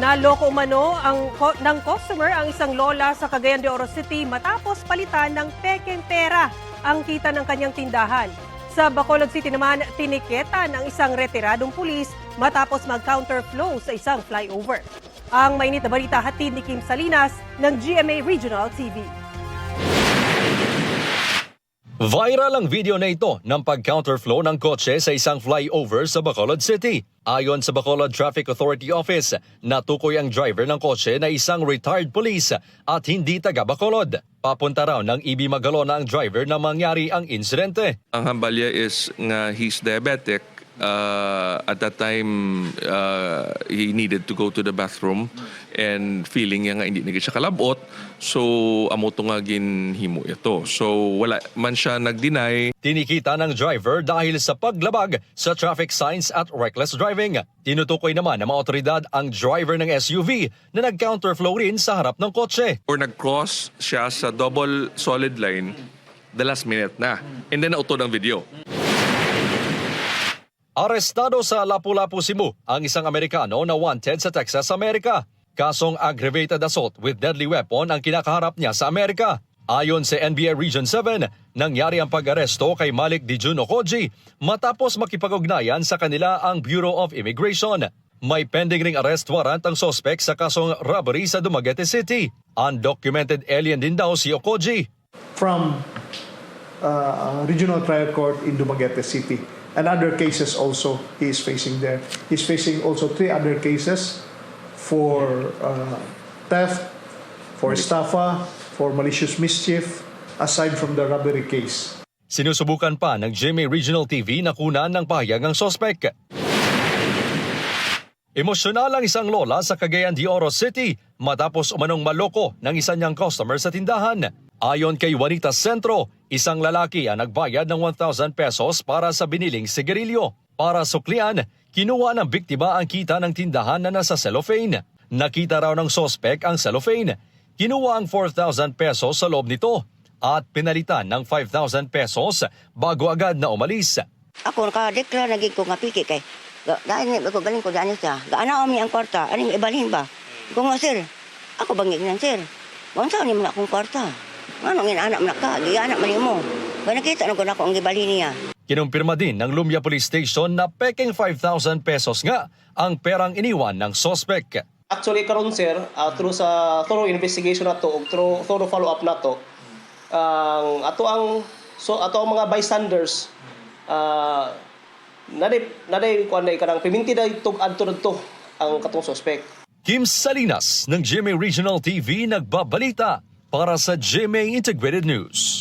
Naloko umano ng customer ang isang lola sa Cagayan de Oro City matapos palitan ng pekeng pera ang kita ng kanyang tindahan. Sa Bacolod City naman, tiniketa ng isang retiradong pulis matapos mag-counterflow sa isang flyover. Ang mainit na balita hatid ni Kim Salinas ng GMA Regional TV. Viral ang video na ito ng pag-counterflow ng kotse sa isang flyover sa Bacolod City. Ayon sa Bacolod Traffic Authority Office, natukoy ang driver ng kotse na isang retired police at hindi taga Bacolod. Papunta raw ng EB Magalona ang driver na mangyari ang insidente. Ang hambalya is nga he's diabetic. At that time, he needed to go to the bathroom and feeling niya nga hindi na siya kalabot. So, amo to nga ginhimo ito. So, wala man siya nag-deny. Tinikita ng driver dahil sa paglabag sa traffic signs at reckless driving. Tinutukoy naman ng mga otoridad ang driver ng SUV na nag-counterflow rin sa harap ng kotse. Or nag-cross siya sa double solid line the last minute na. And then nautod ang video. Arestado sa Lapu-Lapu, Cebu ang isang Amerikano na wanted sa Texas, Amerika. Kasong aggravated assault with deadly weapon ang kinakaharap niya sa Amerika. Ayon sa NBA Region 7, nangyari ang pag-aresto kay Malik Dijun Okoji matapos makipag-ugnayan sa kanila ang Bureau of Immigration. May pending ring arrest warrant ang suspect sa kasong robbery sa Dumaguete City. Undocumented alien din daw si Okoji. From Regional Trial Court in Dumaguete City. And other cases also he is facing there. He's facing also 3 other cases for theft, for estafa, for malicious mischief, aside from the robbery case. Sinusubukan pa ng GMA Regional TV na kunan ng pahayag ang sospek. Emosyonal ang isang lola sa Cagayan de Oro City matapos umanong maloko ng isa niyang customer sa tindahan. Ayon kay Juanita Centro, isang lalaki ang nagbayad ng 1,000 pesos para sa biniling sigarilyo. Para suklian, kinuha ng biktima ang kita ng tindahan na nasa cellophane. Nakita raw ng sospek ang cellophane. Kinuha ang 4,000 pesos sa loob nito at pinalitan ng 5,000 pesos bago agad na umalis. Ako nakadeklara naging ko nga piki kay dahil ako galing ko daan siya. Gaana mi ang kwarta, ani ibalhin ba? Kung nga sir, ako bangig nan sir. Unsa ni man akong kwarta? Ano ngin-anak man ka, gianak man mo. Kaya nakita na ko na ako ang gibalhin niya. Kinumpirma din ng Lumia Police Station na peking 5,000 pesos nga ang perang iniwan ng sospek. Actually karon sir, through sa thorough investigation na to ug thorough follow-up na to, ato ang mga bystanders naday kuan day kanang piminti day tug-ad to ang katong suspect. Kim Salinas ng GMA Regional TV nagbabalita para sa GMA Integrated News.